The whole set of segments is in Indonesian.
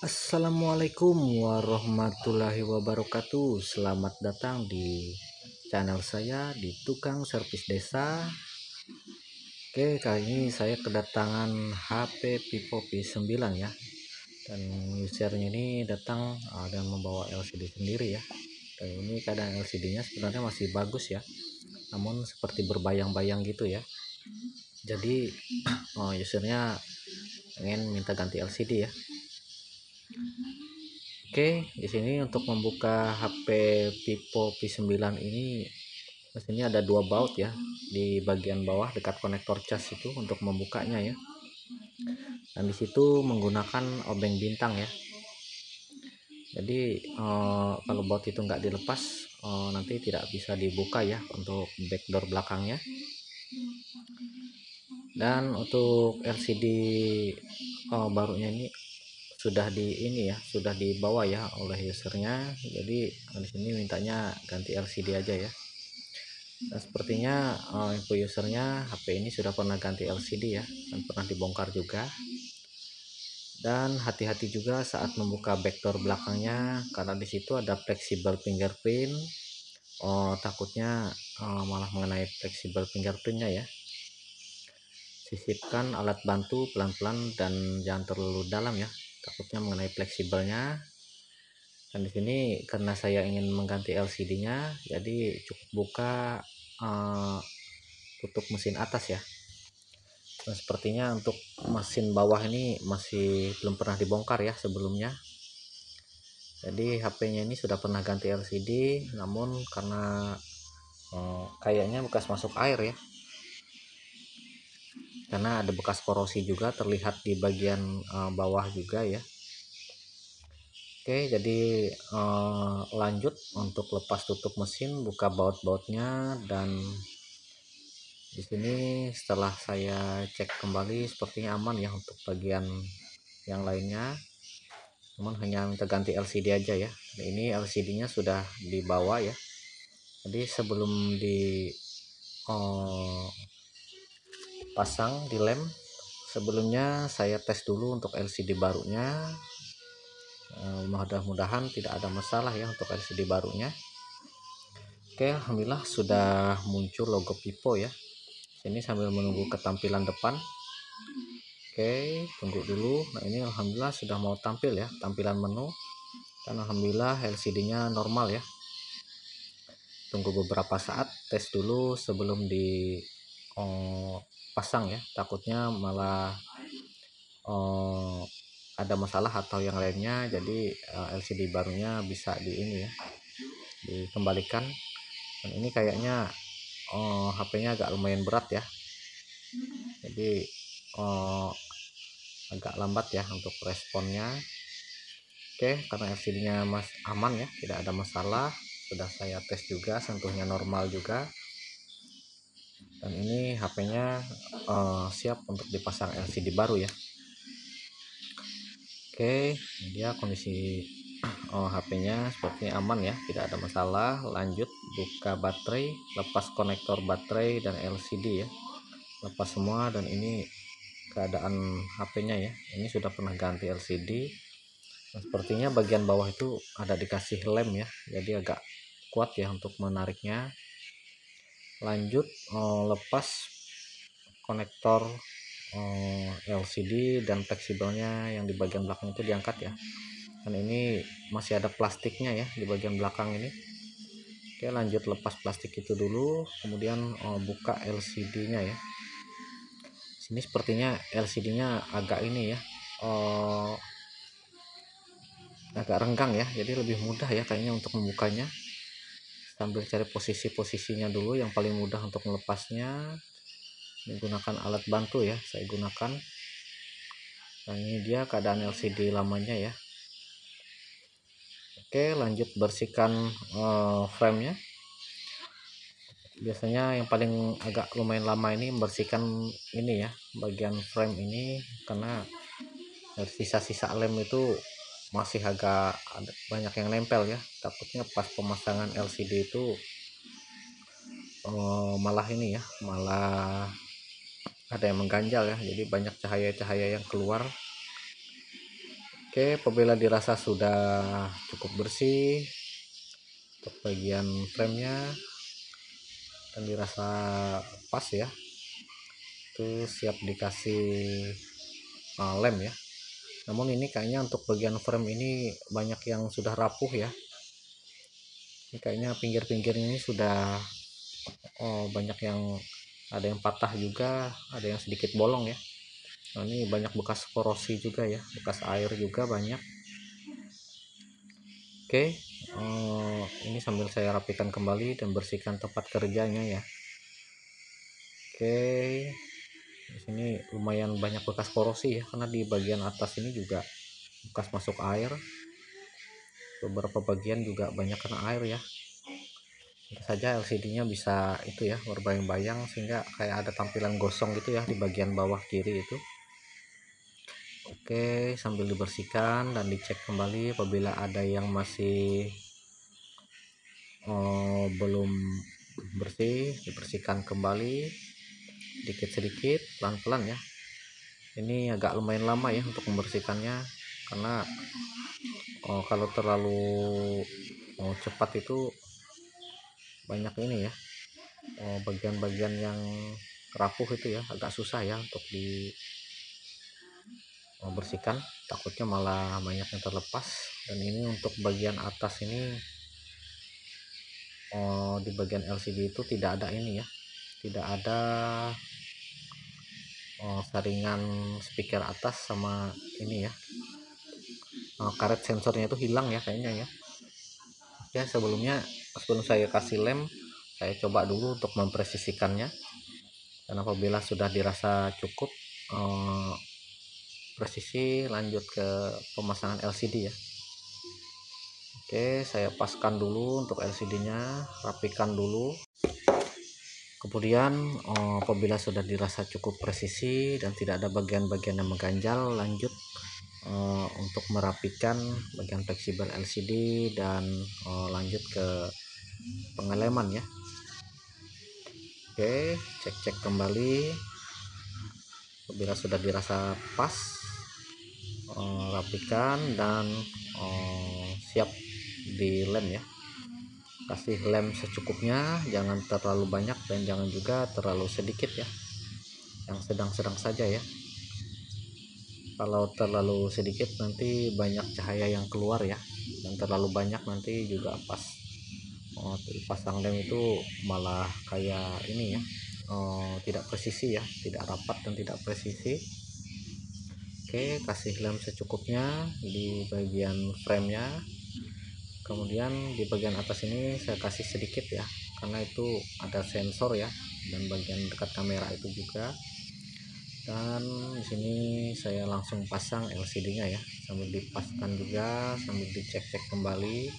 Assalamualaikum warahmatullahi wabarakatuh. Selamat datang di channel saya di Tukang Servis Desa. Oke, kali ini saya kedatangan HP Vivo V9 ya. Dan usernya ini datang dan membawa LCD sendiri ya. Dan ini keadaan LCD-nya sebenarnya masih bagus ya. Namun seperti berbayang-bayang gitu ya. Jadi usernya ingin minta ganti LCD ya. Oke, di sini untuk membuka HP Vivo V9 ini, di sini ada dua baut ya di bagian bawah dekat konektor cas itu untuk membukanya ya. Dan di situ menggunakan obeng bintang ya. Jadi kalau baut itu nggak dilepas, nanti tidak bisa dibuka ya untuk backdoor belakangnya. Dan untuk LCD barunya ini sudah dibawa ya oleh usernya. Jadi di sini mintanya ganti LCD aja ya. Dan sepertinya info usernya HP ini sudah pernah ganti LCD ya, dan pernah dibongkar juga. Dan hati-hati juga saat membuka backdoor belakangnya, karena di situ ada fleksibel fingerprint. Takutnya malah mengenai fleksibel fingerprintnya ya. Sisipkan alat bantu pelan-pelan dan jangan terlalu dalam ya, takutnya mengenai fleksibelnya. Dan di sini karena saya ingin mengganti LCD-nya, jadi cukup buka tutup mesin atas ya. Dan sepertinya untuk mesin bawah ini masih belum pernah dibongkar ya sebelumnya. Jadi HP-nya ini sudah pernah ganti LCD, namun karena kayaknya bekas masuk air ya. Karena ada bekas korosi juga terlihat di bagian bawah juga ya. Oke, jadi lanjut untuk lepas tutup mesin, buka baut-bautnya. Dan di sini setelah saya cek kembali sepertinya aman ya untuk bagian yang lainnya, namun hanya minta ganti LCD aja ya. Nah, ini LCD-nya sudah dibawa ya. Jadi sebelum pasang di lem, sebelumnya saya tes dulu untuk LCD barunya. Mudah-mudahan tidak ada masalah ya untuk LCD barunya. Oke, alhamdulillah sudah muncul logo Vivo ya. Ini sambil menunggu ketampilan depan. Oke, tunggu dulu. Nah, ini alhamdulillah sudah mau tampil ya tampilan menu. Dan alhamdulillah LCD-nya normal ya. Tunggu beberapa saat, tes dulu sebelum dipasang ya. Takutnya malah ada masalah atau yang lainnya. Jadi LCD barunya bisa dikembalikan. Dan ini kayaknya HP-nya agak lumayan berat ya. Jadi agak lambat ya untuk responnya. Oke, karena LCD-nya aman ya, tidak ada masalah. Sudah saya tes juga, sentuhnya normal juga. Dan ini HP-nya siap untuk dipasang LCD baru ya. Oke, ini dia kondisi HP-nya sepertinya aman ya, tidak ada masalah. Lanjut buka baterai, lepas konektor baterai dan LCD ya. Lepas semua. Dan ini keadaan HP-nya ya, ini sudah pernah ganti LCD. Nah, sepertinya bagian bawah itu ada dikasih lem ya, jadi agak kuat ya untuk menariknya. Lanjut lepas konektor LCD dan fleksibelnya yang di bagian belakang itu diangkat ya. Dan ini masih ada plastiknya ya di bagian belakang ini. Oke, lanjut lepas plastik itu dulu, kemudian buka LCD-nya ya. Sini sepertinya LCD-nya agak ini ya, agak renggang ya, jadi lebih mudah ya kayaknya untuk membukanya. Sambil cari posisinya dulu yang paling mudah untuk melepasnya. Menggunakan alat bantu ya saya gunakan. Nah, ini dia keadaan LCD lamanya ya. Oke, lanjut bersihkan framenya. Biasanya yang paling agak lumayan lama ini membersihkan ini ya, bagian frame ini, karena dari sisa-sisa lem itu masih agak banyak yang nempel ya. Takutnya pas pemasangan LCD itu malah ini ya, malah ada yang mengganjal ya, jadi banyak cahaya-cahaya yang keluar. Oke, apabila dirasa sudah cukup bersih untuk bagian framenya dan dirasa pas ya, itu siap dikasih lem ya. Namun ini kayaknya untuk bagian frame ini banyak yang sudah rapuh ya. Ini kayaknya pinggir-pinggirnya ini sudah banyak yang ada yang patah juga, ada yang sedikit bolong ya. Nah, ini banyak bekas korosi juga ya, bekas air juga banyak. Oke, ini sambil saya rapikan kembali dan bersihkan tempat kerjanya ya. Oke, di sini lumayan banyak bekas korosi ya, karena di bagian atas ini juga bekas masuk air. Beberapa bagian juga banyak kena air ya. Tentu saja LCD-nya bisa itu ya, berbayang-bayang sehingga kayak ada tampilan gosong gitu ya di bagian bawah kiri itu. Oke, sambil dibersihkan dan dicek kembali apabila ada yang masih belum bersih, dibersihkan kembali sedikit-sedikit, pelan-pelan ya. Ini agak lumayan lama ya untuk membersihkannya, karena kalau terlalu cepat itu banyak ini ya, bagian-bagian yang rapuh itu ya, agak susah ya untuk bersihkan, takutnya malah banyak yang terlepas. Dan ini untuk bagian atas ini di bagian LCD itu tidak ada ini ya, tidak ada saringan speaker atas sama ini ya, karet sensornya itu hilang ya kayaknya ya. Oke, sebelum saya kasih lem, saya coba dulu untuk mempresisikannya, dan apabila sudah dirasa cukup presisi, lanjut ke pemasangan LCD ya. Oke, saya paskan dulu untuk LCD-nya, rapikan dulu. Kemudian apabila sudah dirasa cukup presisi dan tidak ada bagian-bagian yang mengganjal, lanjut untuk merapikan bagian fleksibel LCD dan lanjut ke pengeleman ya. Oke, cek-cek kembali. Apabila sudah dirasa pas, rapikan dan siap dilem ya. Kasih lem secukupnya, jangan terlalu banyak dan jangan juga terlalu sedikit ya, yang sedang-sedang saja ya. Kalau terlalu sedikit nanti banyak cahaya yang keluar ya, dan terlalu banyak nanti juga pas pasang lem itu malah kayak ini ya, tidak presisi ya, tidak rapat dan tidak presisi. Oke, kasih lem secukupnya di bagian framenya. Kemudian di bagian atas ini saya kasih sedikit ya, karena itu ada sensor ya, dan bagian dekat kamera itu juga. Dan di sini saya langsung pasang LCD-nya ya, sambil dipaskan juga, sambil dicek-cek kembali,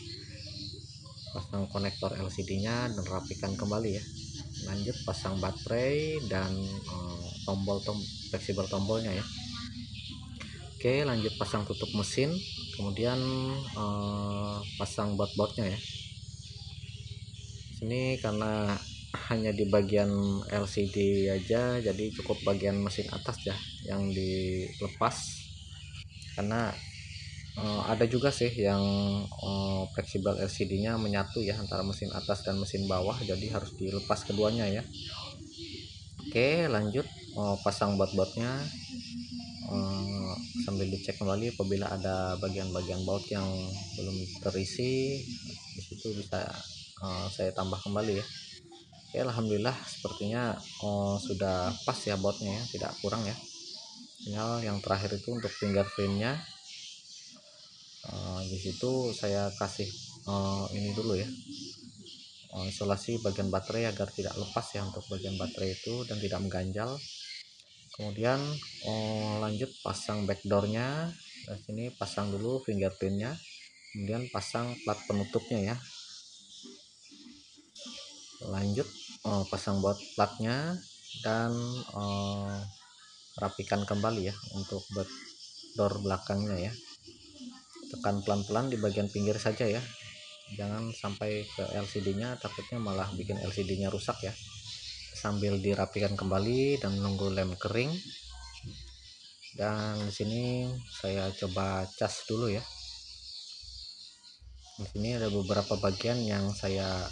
pasang konektor LCD-nya dan rapikan kembali ya. Lanjut pasang baterai dan fleksibel tombolnya ya. Oke, lanjut pasang tutup mesin, kemudian pasang baut-bautnya ya. Ini karena hanya di bagian LCD aja, jadi cukup bagian mesin atas ya yang dilepas, karena ada juga sih yang fleksibel LCD-nya menyatu ya antara mesin atas dan mesin bawah, jadi harus dilepas keduanya ya. Oke, lanjut pasang baut-bautnya. Sambil dicek kembali apabila ada bagian-bagian baut yang belum terisi, disitu bisa saya tambah kembali ya. Oke, alhamdulillah sepertinya sudah pas ya bautnya ya, tidak kurang ya. Tinggal yang terakhir itu untuk fingerprintnya, di situ saya kasih ini dulu ya, isolasi bagian baterai agar tidak lepas ya untuk bagian baterai itu dan tidak mengganjal. Kemudian lanjut pasang backdoornya. Di sini pasang dulu fingerprintnya, kemudian pasang plat penutupnya ya. Lanjut pasang baut platnya dan rapikan kembali ya untuk backdoor belakangnya ya. Tekan pelan-pelan di bagian pinggir saja ya, jangan sampai ke LCD-nya, takutnya malah bikin LCD-nya rusak ya. Sambil dirapikan kembali dan menunggu lem kering, Dan di sini saya coba cas dulu ya. Di sini ada beberapa bagian yang saya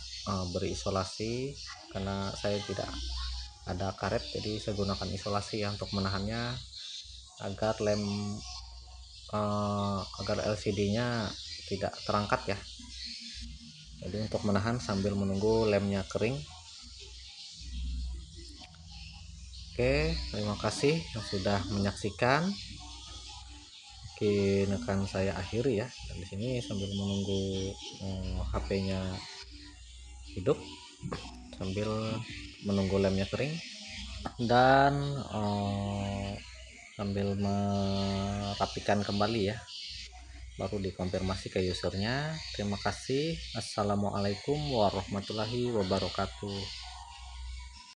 beri isolasi karena saya tidak ada karet, jadi saya gunakan isolasi ya untuk menahannya agar agar LCD-nya tidak terangkat ya. Jadi untuk menahan sambil menunggu lemnya kering. Oke, terima kasih yang sudah menyaksikan. Mungkin akan saya akhiri ya. Dan di sini sambil menunggu HP-nya hidup, sambil menunggu lemnya kering, dan sambil merapikan kembali ya, baru dikonfirmasi ke usernya. Terima kasih. Assalamualaikum warahmatullahi wabarakatuh.